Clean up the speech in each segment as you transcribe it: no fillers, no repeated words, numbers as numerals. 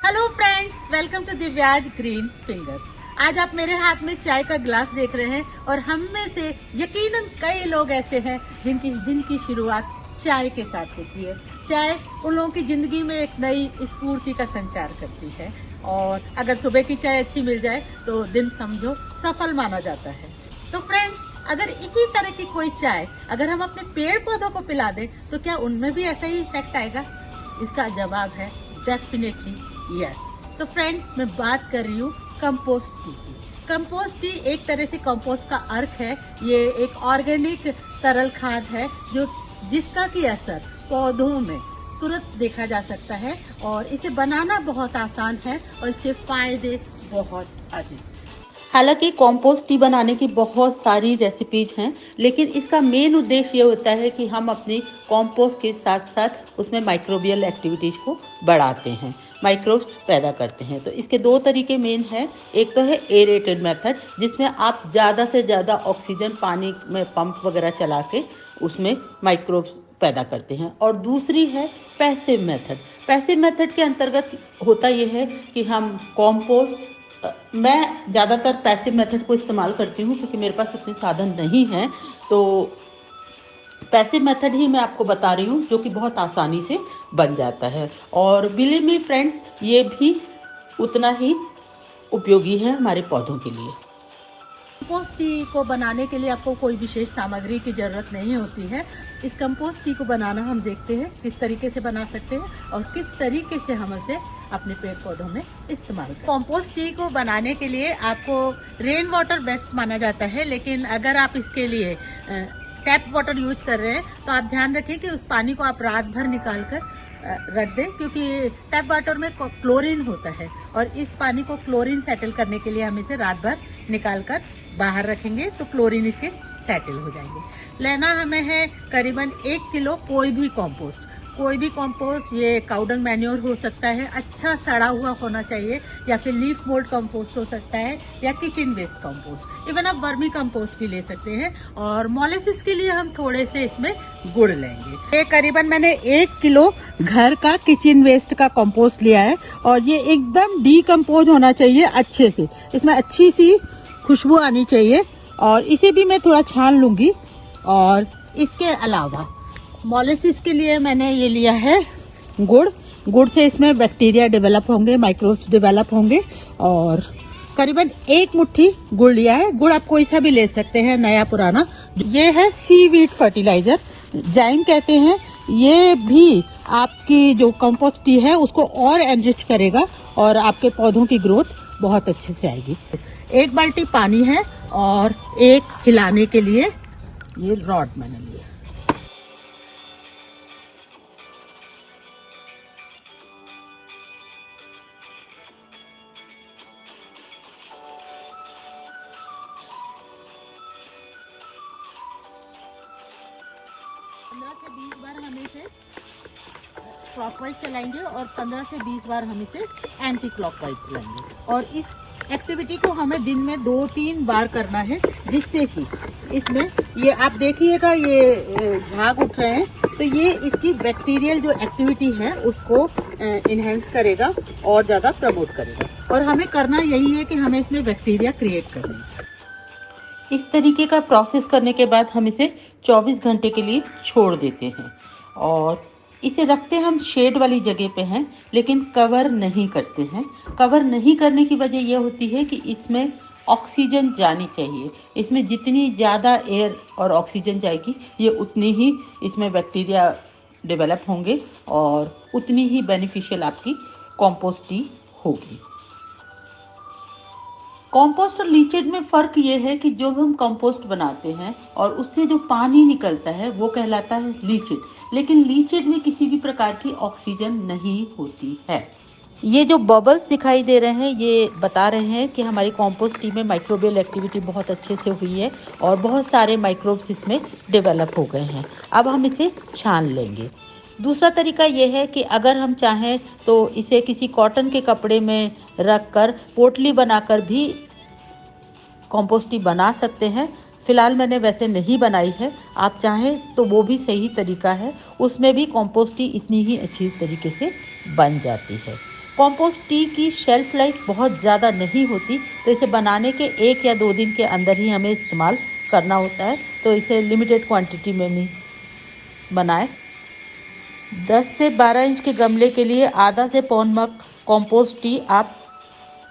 Hello friends, welcome to Divya's green fingers. आज आप मेरे हाथ में चाय का ग्लास देख रहे हैं और हम में से यकीनन कई लोग ऐसे हैं जिनकी दिन की शुरुआत चाय के साथ होती है। चाय उन लोगों की जिंदगी में एक नई स्फूर्ति का संचार करती है और अगर सुबह की चाय अच्छी मिल जाए तो दिन समझो सफल माना जाता है। तो फ्रेंड्स, अगर इसी तरह की कोई चाय अगर हम अपने पेड़ पौधों को पिला दें तो क्या उनमें भी ऐसा ही इफेक्ट आएगा? इसका जवाब है डेफिनेटली यस। तो फ्रेंड, मैं बात कर रही हूँ कंपोस्ट टी की। कंपोस्ट टी एक तरह से कंपोस्ट का अर्थ है। ये एक ऑर्गेनिक तरल खाद है जिसका की असर पौधों में तुरंत देखा जा सकता है और इसे बनाना बहुत आसान है और इसके फायदे बहुत अधिक। हालांकि कंपोस्ट टी बनाने की बहुत सारी रेसिपीज हैं, लेकिन इसका मेन उद्देश्य ये होता है कि हम अपनी कंपोस्ट के साथ साथ उसमें माइक्रोबियल एक्टिविटीज को बढ़ाते हैं, माइक्रोब्स पैदा करते हैं। तो इसके दो तरीके मेन हैं। एक तो है एरेटेड मेथड, जिसमें आप ज़्यादा से ज़्यादा ऑक्सीजन पानी में पंप वगैरह चला के उसमें माइक्रोब्स पैदा करते हैं, और दूसरी है पैसिव मेथड। पैसिव मेथड के अंतर्गत होता यह है कि हम कंपोस्ट, मैं ज़्यादातर पैसिव मेथड को इस्तेमाल करती हूँ क्योंकि मेरे पास इतने साधन नहीं हैं। तो पैसिव मेथड ही मैं आपको बता रही हूँ जो कि बहुत आसानी से बन जाता है, और बिलीव मी फ्रेंड्स, ये भी उतना ही उपयोगी है हमारे पौधों के लिए। कंपोस्ट टी को बनाने के लिए आपको कोई विशेष सामग्री की जरूरत नहीं होती है। इस कंपोस्ट टी को बनाना हम देखते हैं किस तरीके से बना सकते हैं और किस तरीके से हम इसे अपने पेड़ पौधों में इस्तेमाल करें। कंपोस्ट टी को बनाने के लिए आपको रेन वाटर बेस्ट माना जाता है, लेकिन अगर आप इसके लिए टैप वाटर यूज कर रहे हैं तो आप ध्यान रखें कि उस पानी को आप रात भर निकाल कर रख दें, क्योंकि टैप वाटर में क्लोरीन होता है और इस पानी को क्लोरीन सेटल करने के लिए हम इसे रात भर निकाल कर बाहर रखेंगे तो क्लोरीन इसके सेटल हो जाएंगे। लेना हमें है करीबन 1 किलो कोई भी कंपोस्ट। ये काउडंग मैन्योर हो सकता है, अच्छा सड़ा हुआ होना चाहिए, या फिर लीफ मोल्ड कंपोस्ट हो सकता है, या किचन वेस्ट कंपोस्ट। इवन आप वर्मी कंपोस्ट भी ले सकते हैं। और मोलेसिस के लिए हम थोड़े से इसमें गुड़ लेंगे। ये करीबन मैंने 1 किलो घर का किचन वेस्ट का कंपोस्ट लिया है और ये एकदम डीकम्पोज होना चाहिए अच्छे से, इसमें अच्छी सी खुशबू आनी चाहिए, और इसे भी मैं थोड़ा छान लूंगी। और इसके अलावा मोलेसिस के लिए मैंने ये लिया है गुड़ से इसमें बैक्टीरिया डेवलप होंगे, माइक्रोब्स डेवलप होंगे, और करीबन 1 मुट्ठी गुड़ लिया है। गुड़ आप कोई सा भी ले सकते हैं, नया पुराना। ये है सीवीड फर्टिलाइजर, जाइम कहते हैं। ये भी आपकी जो कंपोस्ट टी है उसको और एनरिच करेगा और आपके पौधों की ग्रोथ बहुत अच्छे से आएगी। 1 बाल्टी पानी है और एक हिलाने के लिए ये रॉड मैंने लिया। हम इसे क्लॉकवाइज चलाएंगे और 15 से 20 बार हम इसे एंटी क्लॉकवाइज चलाएंगे। और इस एक्टिविटी को हमें दिन में 2-3 बार करना है, जिससे कि इसमें ये आप देखिएगा ये झाग उठ रहे हैं, तो ये इसकी बैक्टीरियल जो एक्टिविटी है उसको इनहेंस करेगा और ज़्यादा प्रमोट करेगा। और हमें करना यही है कि हमें इसमें बैक्टीरिया क्रिएट करनी है। इस तरीके का प्रोसेस करने के बाद हम इसे 24 घंटे के लिए छोड़ देते हैं, और इसे रखते हम शेड वाली जगह पे हैं, लेकिन कवर नहीं करते हैं। कवर नहीं करने की वजह यह होती है कि इसमें ऑक्सीजन जानी चाहिए। इसमें जितनी ज़्यादा एयर और ऑक्सीजन जाएगी, ये उतनी ही इसमें बैक्टीरिया डेवलप होंगे और उतनी ही बेनिफिशियल आपकी कंपोस्ट टी होगी। कंपोस्ट और लीचेड में फ़र्क ये है कि जो हम कंपोस्ट बनाते हैं और उससे जो पानी निकलता है वो कहलाता है लीचेड, लेकिन लीचेड में किसी भी प्रकार की ऑक्सीजन नहीं होती है। ये जो बबल्स दिखाई दे रहे हैं ये बता रहे हैं कि हमारी कंपोस्ट टी में माइक्रोबियल एक्टिविटी बहुत अच्छे से हुई है और बहुत सारे माइक्रोब्स इसमें डेवलप हो गए हैं। अब हम इसे छान लेंगे। दूसरा तरीका ये है कि अगर हम चाहें तो इसे किसी कॉटन के कपड़े में रख कर पोटली बनाकर भी कंपोस्ट टी बना सकते हैं। फ़िलहाल मैंने वैसे नहीं बनाई है, आप चाहें तो वो भी सही तरीका है, उसमें भी कंपोस्ट टी इतनी ही अच्छी तरीके से बन जाती है। कंपोस्ट टी की शेल्फ लाइफ बहुत ज़्यादा नहीं होती, तो इसे बनाने के 1 या 2 दिन के अंदर ही हमें इस्तेमाल करना होता है। तो इसे लिमिटेड क्वांटिटी में भी बनाएं। 10 से 12 इंच के गमले के लिए आधा से पौन मग कंपोस्ट टी आप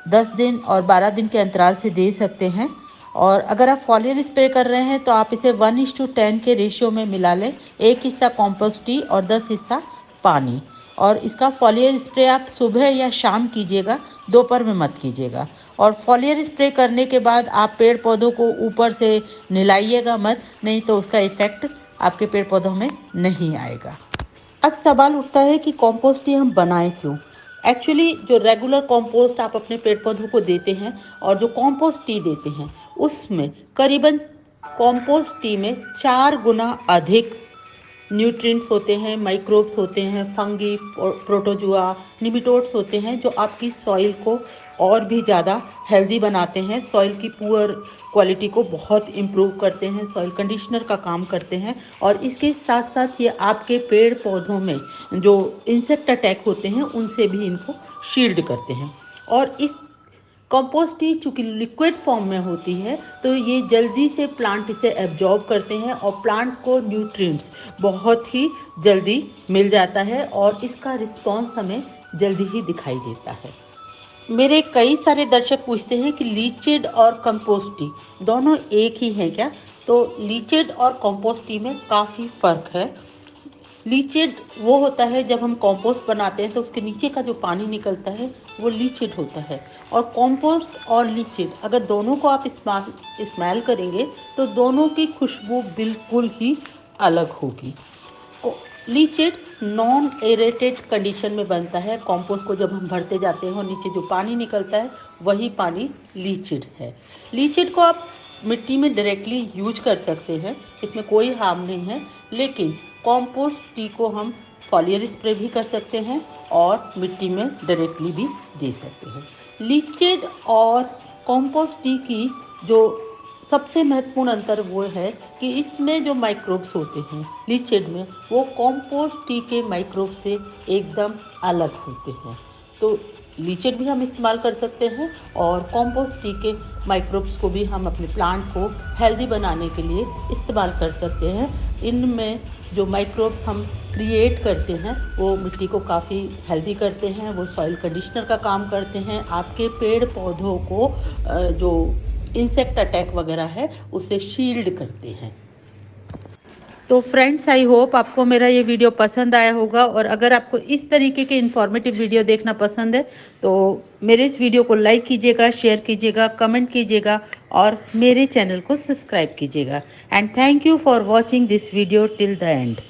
10 दिन और 12 दिन के अंतराल से दे सकते हैं। और अगर आप फॉलियर स्प्रे कर रहे हैं तो आप इसे 1:10 के रेशियो में मिला लें। 1 हिस्सा कंपोस्ट टी और 10 हिस्सा पानी। और इसका फॉलियर स्प्रे आप सुबह या शाम कीजिएगा, दोपहर में मत कीजिएगा। और फॉलियर स्प्रे करने के बाद आप पेड़ पौधों को ऊपर से नहलाइएगा मत, नहीं तो उसका इफेक्ट आपके पेड़ पौधों में नहीं आएगा। अब सवाल उठता है कि कंपोस्ट टी हम बनाएं क्यों। एक्चुअली जो रेगुलर कंपोस्ट आप अपने पेड़ पौधों को देते हैं और जो कंपोस्ट टी देते हैं, उसमें करीबन कंपोस्ट टी में 4 गुना अधिक न्यूट्रिएंट्स होते हैं, माइक्रोब्स होते हैं, फंगी, प्रोटोजुआ, निमेटोड्स होते हैं, जो आपकी सॉइल को और भी ज़्यादा हेल्दी बनाते हैं, सॉइल की पुअर क्वालिटी को बहुत इम्प्रूव करते हैं, सॉइल कंडीशनर का काम करते हैं। और इसके साथ साथ ये आपके पेड़ पौधों में जो इंसेक्ट अटैक होते हैं उनसे भी इनको शील्ड करते हैं। और इस कंपोस्ट टी चूँकि लिक्विड फॉर्म में होती है, तो ये जल्दी से प्लांट इसे एब्जॉर्ब करते हैं और प्लांट को न्यूट्रिएंट्स बहुत ही जल्दी मिल जाता है और इसका रिस्पॉन्स हमें जल्दी ही दिखाई देता है। मेरे कई सारे दर्शक पूछते हैं कि लीचिड और कंपोस्ट टी दोनों एक ही हैं क्या? तो लीचिड और कंपोस्ट टी में काफ़ी फ़र्क है। लीचिड वो होता है जब हम कंपोस्ट बनाते हैं तो उसके नीचे का जो पानी निकलता है वो लीचिड होता है। और कंपोस्ट और लीचिड अगर दोनों को आप इस्तेमाल करेंगे तो दोनों की खुशबू बिल्कुल ही अलग होगी। लीचिड नॉन एरेटेड कंडीशन में बनता है। कंपोस्ट को जब हम भरते जाते हैं और नीचे जो पानी निकलता है वही पानी लीचिड है। लीचिड को आप मिट्टी में डायरेक्टली यूज कर सकते हैं, इसमें कोई हार्म नहीं है। लेकिन कंपोस्ट टी को हम फॉलियर स्प्रे भी कर सकते हैं और मिट्टी में डायरेक्टली भी दे सकते हैं। लीचिड और कंपोस्ट टी की जो सबसे महत्वपूर्ण अंतर वो है कि इसमें जो माइक्रोब्स होते हैं लीचिड में, वो कंपोस्ट टी के माइक्रोब से एकदम अलग होते हैं। तो लीचिड भी हम इस्तेमाल कर सकते हैं और कंपोस्ट टी के माइक्रोब्स को भी हम अपने प्लांट को हेल्दी बनाने के लिए इस्तेमाल कर सकते हैं। इनमें जो माइक्रोब्स हम क्रिएट करते हैं वो मिट्टी को काफ़ी हेल्दी करते हैं, वो सॉइल कंडीशनर का काम करते हैं, आपके पेड़ पौधों को जो इंसेक्ट अटैक वगैरह है उससे शील्ड करते हैं। तो फ्रेंड्स, आई होप आपको मेरा ये वीडियो पसंद आया होगा। और अगर आपको इस तरीके के इन्फॉर्मेटिव वीडियो देखना पसंद है तो मेरे इस वीडियो को लाइक कीजिएगा, शेयर कीजिएगा, कमेंट कीजिएगा और मेरे चैनल को सब्सक्राइब कीजिएगा। And thank you for watching this video till the end.